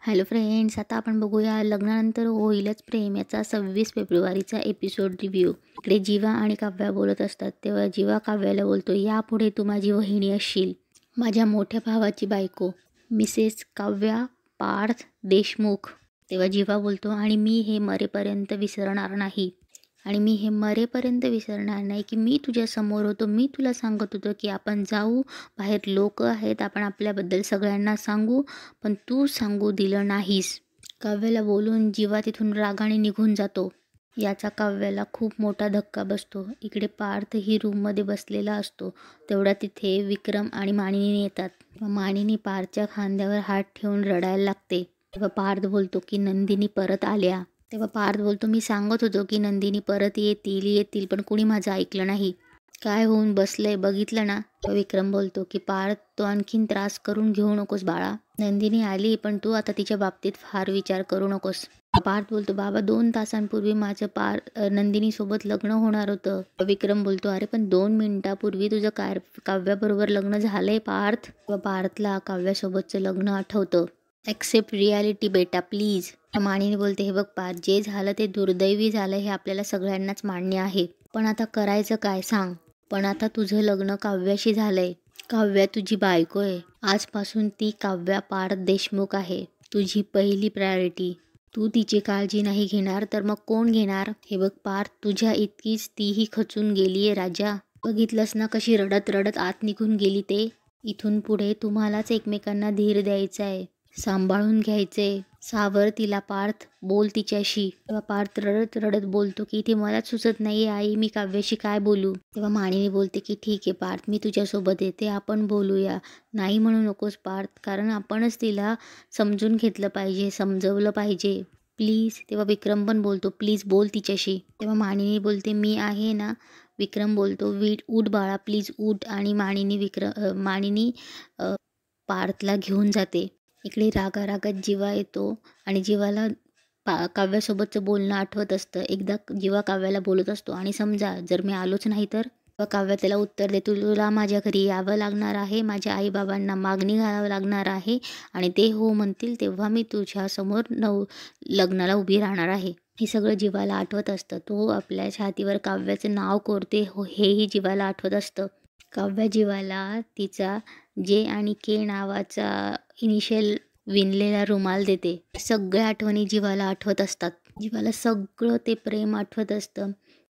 Hello friends, आता आपण बघूया लग्नानंतर होईलच प्रेम याचा 26 फेब्रुवारीचा एपिसोड रिव्ह्यू. इकडे जीवा आणि काव्या बोलत असतात तेव्हा जीवा काव्याला बोलतो, यापुढे तू माझी वहिनी असशील, माझ्या मोठ्या भावाची बायको, मिसेस काव्या पार्थ देशमुख. तेव्हा जीवा बोलतो, आणि मी हे मरेपर्यंत विसरणार नाही. की मी तुझ्यासमोर होतो, मी तुला सांगत होतो की आपण जाऊ, बाहेर लोक आहेत, आपण आपल्याबद्दल सगळ्यांना सांगू, पण तू सांगू दिलं नाहीस. काव्याला बोलून जीवा तिथून रागाने निघून जातो. याचा काव्याला खूप मोठा धक्का बसतो. इकडे पार्थ ही रूममध्ये बसलेला असतो. तेवढ्या तिथे विक्रम आणि मानिनी येतात. मानिनी पार्थच्या खांद्यावर हात ठेवून रडायला लागते. तेव्हा पार्थ बोलतो की नंदिनी परत आल्या. तेव्हा पार्थ बोलतो, मी सांगत होतो की नंदिनी परत येतील, पण कुणी माझं ऐकलं नाही. काय होऊन बसलंय बघितलं ना. विक्रम बोलतो की पार्थ, तो आणखीन त्रास करून घेऊ नकोस बाळा. नंदिनी आली, पण तू आता तिच्या बाबतीत फार विचार करू नकोस. पार्थ बोलतो, बाबा 2 तासांपूर्वी माझं नंदिनी सोबत लग्न होणार होतं. विक्रम बोलतो, अरे पण 2 मिनिटापूर्वी तुझं काव्याबरोबर लग्न झालंय पार्थ. पार्थला काव्यासोबतचं लग्न आठवतं. ॲक्सेप्ट रियालिटी बेटा प्लीज. मानिनी बोलते, हे बघ पार्थ, जे झालं ते दुर्दैवी झालं, हे आपल्याला सगळ्यांनाच मान्य आहे, पण आता करायचं काय सांग. पण आता तुझं लग्न काव्याशी झालंय. काव्या तुझी बायको आहे. आजपासून ती काव्या पार्थ देशमुख आहे, तुझी पहिली प्रायोरिटी. तू तिची काळजी नाही घेणार तर मग कोण घेणार. हे बघ पार्थ, तुझ्या इतकीच तीही खचून गेलीये राजा. बघितलंस ना कशी रडत रडत आत निघून गेली ते. इथून पुढे तुम्हालाच एकमेकांना धीर द्यायचा आहे, सांभाळून घ्यायचे. सावर तिला पार्थ, बोल तिच्याशी. तेव्हा पार्थ रडत रडत बोलतो की इथे मलाच सुचत नाहीये आई, मी काव्याशी काय बोलू. तेव्हा मानिनी बोलते की ठीक आहे पार्थ, मी तुझ्यासोबत येते, आपण बोलूया. नाही म्हणू नकोस पार्थ, कारण आपणच तिला समजून घेतलं पाहिजे, समजवलं पाहिजे, प्लीज. तेव्हा विक्रम पण बोलतो, प्लीज बोल तिच्याशी. तेव्हा मानिनी बोलते, मी आहे ना. विक्रम बोलतो, उठ बाळा प्लीज उठ. आणि मानिनी पार्थला घेऊन जाते. इकडे रागारागात जीवा येतो आणि जीवाला काव्यासोबतचं बोलणं आठवत असतं. एकदा जीवा काव्याला बोलत असतो, आणि समजा जर मी आलोच नाही तर. काव्या त्याला उत्तर देतो, तुला माझ्या घरी यावं लागणार आहे, माझ्या आईबाबांना मागणी घालावं लागणार आहे, आणि ते हो म्हणतील तेव्हा मी तुझ्यासमोर लग्नाला उभी राहणार आहे. हे सगळं जीवाला आठवत असतं. तो आपल्या छातीवर काव्याचं नाव कोरते हेही जीवाला आठवत असतं. काव्या जीवाला तिचा जे आणि के नावाचा इनिशियल विणलेला रुमाल देते. सगळ्या आठवणी जीवाला आठवत असतात. जीवाला सगळं ते प्रेम आठवत असतं.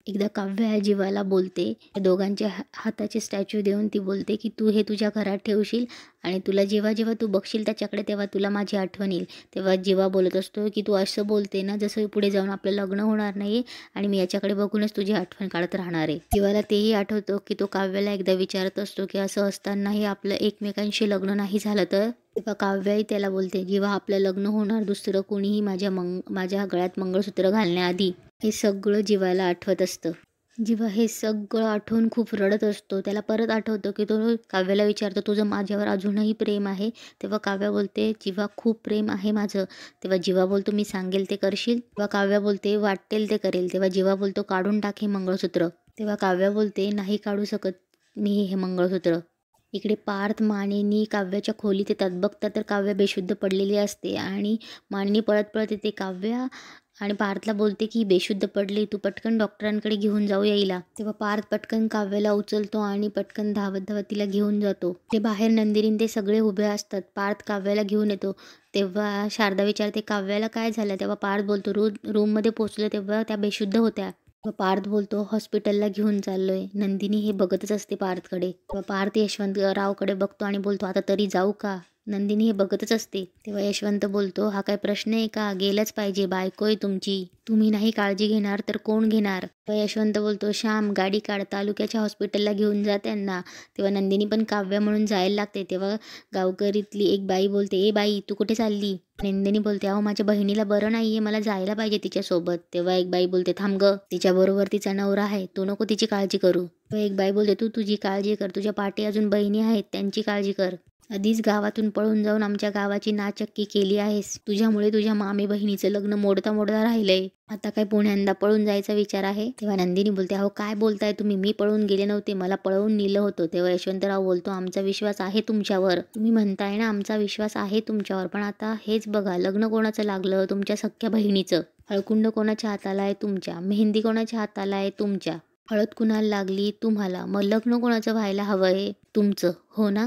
एकदा काव्या जीवाला बोलते, दोघांच्या हाताचे स्टॅच्यू देऊन ती बोलते की तू हे तुझ्या घरात ठेवशील, आणि तुला जेव्हा जेव्हा तू बघशील त्याच्याकडे तेव्हा तुला माझी आठवण येईल. तेव्हा जीवा बोलत असतो की तू असं बोलते ना जसं पुढे जाऊन आपलं लग्न होणार नाही, आणि मी याच्याकडे बघूनच तुझी आठवण काढत राहणार आहे. जीवाला तेही आठवतं की तो काव्याला एकदा विचारत असतो की असं असतानाही आपलं एकमेकांशी लग्न नाही झालं तर. तेव्हा काव्याही त्याला बोलते, जेव्हा आपलं लग्न होणार दुसरं कोणीही माझ्या गळ्यात मंगळसूत्र घालण्याआधी. हे सगळं जीवाला आठवत असतं. जेव्हा हे सगळं आठवून खूप रडत असतो, त्याला परत आठवतं की तो काव्याला विचारतो, तुझं माझ्यावर अजूनही प्रेम आहे. तेव्हा काव्या बोलते, जीवा खूप प्रेम आहे माझं. तेव्हा जीवा बोलतो, मी सांगेल ते करशील. तेव्हा काव्या बोलते, वाटेल ते करेल. तेव्हा जीवा बोलतो, काढून टाक हे मंगळसूत्र. तेव्हा काव्या बोलते, नाही काढू शकत मी हे मंगळसूत्र. इकडे पार्थ मानिनी काव्याच्या खोलीत येतात. बघतात तर काव्या बेशुद्ध पडलेली असते, आणि मानिनी पळत पळत येते. काव्या आणि पार्थला बोलते की बेशुद्ध पडली, तू पटकन डॉक्टरांकडे घेऊन जाऊ यायला. तेव्हा पार्थ पटकन काव्याला उचलतो आणि पटकन धावत धावत तिला घेऊन जातो. ते बाहेर नंदिनी ते सगळे उभे असतात. पार्थ काव्याला घेऊन येतो. तेव्हा शारदा विचारते, काव्याला काय झालं. तेव्हा पार्थ बोलतो, रूममध्ये पोचलो तेव्हा त्या बेशुद्ध होत्या. पार्थ बोलतो, हॉस्पिटलला घेऊन चाललोय. नंदिनी हे बघतच असते पार्थकडे. तेव्हा पार्थ यशवंतरावकडे बघतो आणि बोलतो, आता तरी जाऊ का. नंदिनी हे बघतच असते. तेव्हा यशवंत बोलतो, हा काय प्रश्न आहे का, गेलंच पाहिजे, बायको आहे तुमची, तुम्ही नाही काळजी घेणार तर कोण घेणार. तेव्हा यशवंत बोलतो, श्याम गाडी काढ, तालुक्याच्या हॉस्पिटलला घेऊन जा त्यांना. तेव्हा नंदिनी पण काव्या म्हणून जायला लागते. तेव्हा गावकरीतली एक बाई बोलते, ए बाई तू कुठे चालली. नंदिनी बोलते, अहो माझ्या बहिणीला बरं नाहीये, मला जायला पाहिजे तिच्यासोबत. तेव्हा एक बाई बोलते, थांब ग, तिच्याबरोबर तिचा नवरा आहे, तू नको तिची काळजी करू. एक बाई बोलते, तू तुझी काळजी कर, तुझ्या पाठी अजून बहिणी आहेत त्यांची काळजी कर. आधीच गावातून पळून जाऊन आमच्या गावाची नाचक्की केली आहेस. तुझ्यामुळे तुझ्या मामी बहिणीचं लग्न मोडता मोडता राहिलंय. आता काय पुण्यांदा पळून जायचा विचार आहे? तेव्हा नंदिनी बोलते, अहो काय बोलताय तुम्ही, मी पळून गेले नव्हते, मला पळवून नेलं होतं. तेव्हा यशवंतराव बोलतो, आमचा विश्वास आहे तुमच्यावर, तुम्ही म्हणताय ना आमचा विश्वास आहे तुमच्यावर, पण आता हेच बघा, लग्न कोणाचं लागलं, तुमच्या सख्ख्या बहिणीचं. हळकुंड कोणाच्या हाताला आहे? तुमच्या. मेहंदी कोणाच्या हाताला आहे? तुमच्या. हळद कुणाला लागली? तुम्हाला. मग लग्न कोणाचं व्हायला हवंय? तुमचं, हो ना?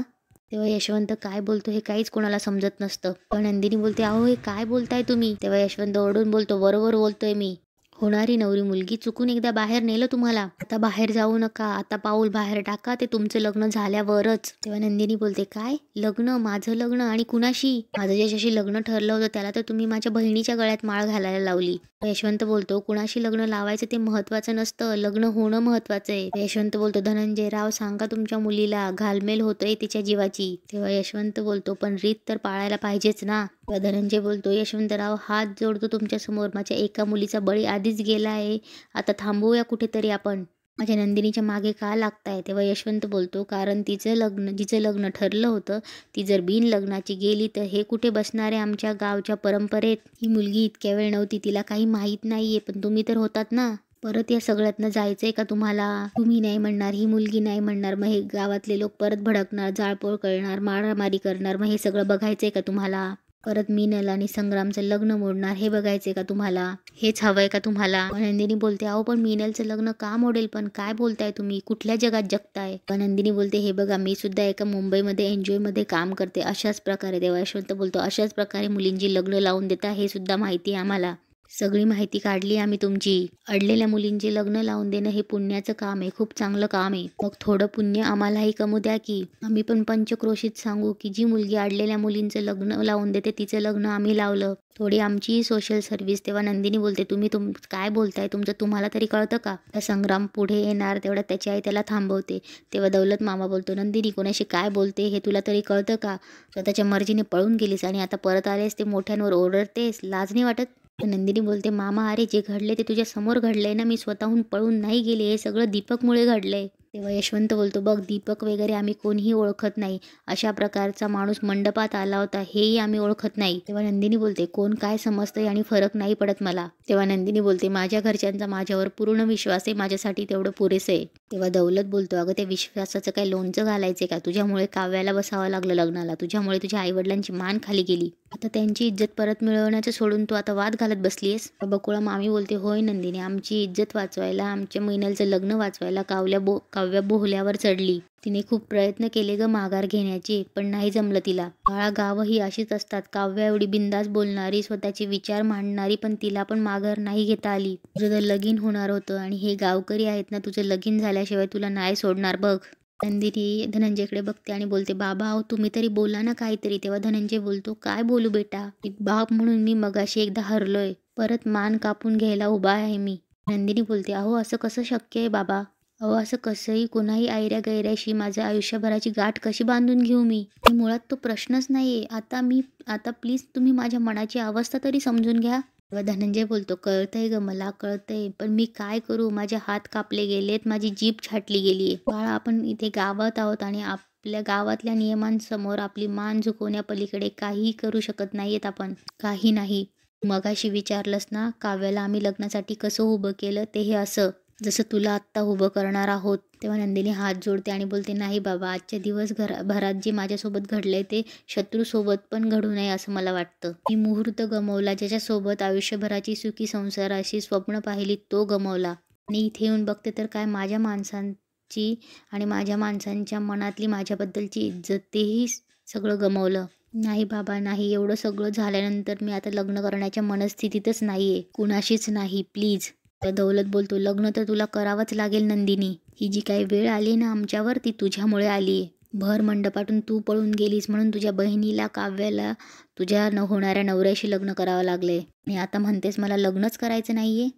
तेव्हा यशवंत काय बोलतो हे काहीच कोणाला समजत नसतं. पण नंदिनी बोलते, अहो हे काय बोलताय तुम्ही? तेव्हा यशवंत ओरडून बोलतो, बरोबर बोलतोय मी. होणारी नवरी मुलगी चुकून एकदा बाहेर नेलं तुम्हाला, आता बाहेर जाऊ नका, आता पाऊल बाहेर टाका, ते तुमचं लग्न झाल्यावरच. तेव्हा नंदिनी बोलते, काय लग्न? माझं लग्न? आणि कुणाशी? माझं ज्याच्याशी लग्न ठरलं होतं त्याला तर तुम्ही माझ्या बहिणीच्या गळ्यात माळ घालायला लावली. यशवंत बोलतो, कुणाशी लग्न लावायचं ते महत्वाचं नसतं, लग्न होणं महत्वाचं आहे. यशवंत बोलतो, धनंजयराव सांगा तुमच्या मुलीला, घालमेल होतंय तिच्या जीवाची. तेव्हा यशवंत बोलतो, पण रीत तर पाळायला पाहिजेच ना. तेव्हा धनंजय बोलतो, यशवंतराव हात जोडतो तुमच्या समोर, माझ्या एका मुलीचा बळी आधीच गेला आहे, आता थांबवूया कुठेतरी आपण. माझ्या नंदिनीच्या मागे का लागताय? तेव्हा यशवंत बोलतो, कारण जिचं लग्न ठरलं होतं ती जर बिन लग्नाची गेली तर हे कुठे बसणार आहे आमच्या गावच्या परंपरेत. ही मुलगी इतक्या वेळ नव्हती, तिला काही माहीत नाहीये, पण तुम्ही तर होतात ना. परत या सगळ्यातनं जायचंय का तुम्हाला? तुम्ही नाही म्हणणार, ही मुलगी नाही म्हणणार, मग हे गावातले लोक परत भडकणार, जाळपोळ करणार, मारामारी करणार, मग हे सगळं बघायचंय का तुम्हाला? परत मीनल आणि संग्रामचं लग्न मोडणार, हे बघायचे का तुम्हाला? हेच हवंय का तुम्हाला? नंदिनी बोलते, अहो पण मीनलचं लग्न का मोडेल? पण काय बोलताय तुम्ही, कुठल्या जगात जगताय? नंदिनी बोलते, हे बघा मी सुद्धा एका मुंबईमध्ये एनजीओमध्ये काम करते, अशाच प्रकारे. तेव्हा यशवंत बोलतो, अशाच प्रकारे मुलींची लग्न लावून देता हे सुद्धा माहिती आहे आम्हाला, सगळी माहिती काढली आम्ही तुमची. अडलेल्या मुलींची लग्न लावून देणं हे पुण्याचं काम आहे, खूप चांगलं काम आहे. मग थोडं पुण्य आम्हालाही कमू द्या की, आम्ही पण पंचक्रोशीत सांगू की जी मुलगी अडलेल्या मुलींचं लग्न लावून देते तिचं लग्न आम्ही लावलं, थोडी आमची सोशल सर्व्हिस. तेव्हा नंदिनी बोलते, तुम्ही काय बोलताय, तुमचं तुम्हाला तरी कळतं का? त्या संग्राम पुढे येणार तेवढ्या त्याची आई त्याला थांबवते. तेव्हा दौलत मामा बोलतो, नंदिनी कोणाशी काय बोलते हे तुला तरी कळतं का? स्वतःच्या मर्जीने पळून गेलीस आणि आता परत आलेस ते मोठ्यांवर ओरडतेस, लाज नाही वाटत? नंदिनी बोलते, मामा अरे जे घडले ते तुझ्या समोर घडलंय ना, मी स्वतःहून पळून नाही गेले, हे सगळं दीपकमुळे घडलंय. तेव्हा यशवंत बोलतो, बघ दीपक वगैरे आम्ही कोणीही ओळखत नाही, अशा प्रकारचा माणूस मंडपात आला होता हेही आम्ही ओळखत नाही. तेव्हा नंदिनी बोलते, कोण काय समजतंय आणि फरक नाही पडत मला. तेव्हा नंदिनी बोलते, माझ्या घरच्यांचा माझ्यावर पूर्ण विश्वास आहे, माझ्यासाठी तेवढं पुरेसं आहे. तेव्हा दौलत बोलतो, अगं त्या विश्वासाचं काय लोणचं घालायचं का? तुझ्यामुळे काव्याला बसावं लागलं लग्नाला, तुझ्यामुळे तुझ्या आईवडिलांची मान खाली गेली, आता त्यांची इज्जत परत मिळवण्याचं सोडून तू आता वाद घालत बसलीयस. बकुळा मामी बोलते, होय नंदिनी, आमची इज्जत वाचवायला, आमच्या मैनलचं लग्न वाचवायला काव्या बोहल्यावर चढली. तिने खूप प्रयत्न केले ग माघार घेण्याचे, पण नाही जमलं तिला. काळा गाव ही अशीच असतात, काव्या एवढी बिंदास बोलणारी, स्वतःचे विचार मांडणारी, पण तिला पण माघार नाही घेता आली. तुझं तर लगीन होणार होतं आणि हे गावकरी आहेत ना, तुझं लगीन झाल्याशिवाय तुला नाही सोडणार बघ. नंदिनी धनंजयकडे बघते आणि बोलते, बाबा अहो तुम्ही तरी बोला ना काहीतरी. तेव्हा धनंजय बोलतो, काय बोलू बेटा, एक बाप म्हणून मी मगाशी एकदा हरलोय, परत मान कापून घ्यायला उभा आहे मी. नंदिनी बोलते, अहो असं कसं शक्य आहे बाबा? अहो असं कसंही कोणाही आयऱ्या गैऱ्याशी माझ्या आयुष्यभराची गाठ कशी बांधून घेऊ मी? मुळात तो प्रश्नच नाहीये. आता प्लीज तुम्ही माझ्या मनाची अवस्था तरी समजून घ्या. तेव्हा धनंजय बोलतो, कळतंय ग मला, कळतंय, पण मी काय करू? माझे हात कापले गेलेत, माझी जीभ छाटली गेलीये. बाळा आपण इथे गावात आहोत आणि आपल्या गावातल्या नियमांसमोर आपली मान झुकवण्या पलीकडे काहीही करू शकत नाहीयेत आपण, काही नाही. मगाशी विचारलंस ना, काव्याला आम्ही लग्नासाठी कसं उभं केलं, ते हे असं जसं तुला आत्ता उभं करणार आहोत. तेव्हा नंदिनी हात जोडते आणि बोलते, नाही बाबा, आजच्या दिवस भरात जे माझ्यासोबत घडलंय ते शत्रूसोबत पण घडू नये असं मला वाटतं. मी मुहूर्त गमावला, ज्याच्यासोबत आयुष्यभराची सुखी संसाराची स्वप्न पाहिली तो गमावला, आणि इथे येऊन बघते तर काय माझ्या माणसांची आणि माझ्या माणसांच्या मनातली माझ्याबद्दलची इज्जत, तेही सगळं गमावलं. नाही बाबा नाही, एवढं सगळं झाल्यानंतर मी आता लग्न करण्याच्या मनस्थितीतच नाहीये, कुणाशीच नाही, प्लीज. तर दौलत बोलतो, लग्न तर तुला करावंच लागेल नंदिनी, ही जी काही वेळ आली ना आमच्यावर ती तुझ्यामुळे आली. भर मंडपातून तू पळून गेलीस म्हणून तुझ्या बहिणीला काव्याला तुझ्या होणाऱ्या नवऱ्याशी लग्न करावं लागले, आणि आता म्हणतेस मला लग्नच करायचं नाहीये.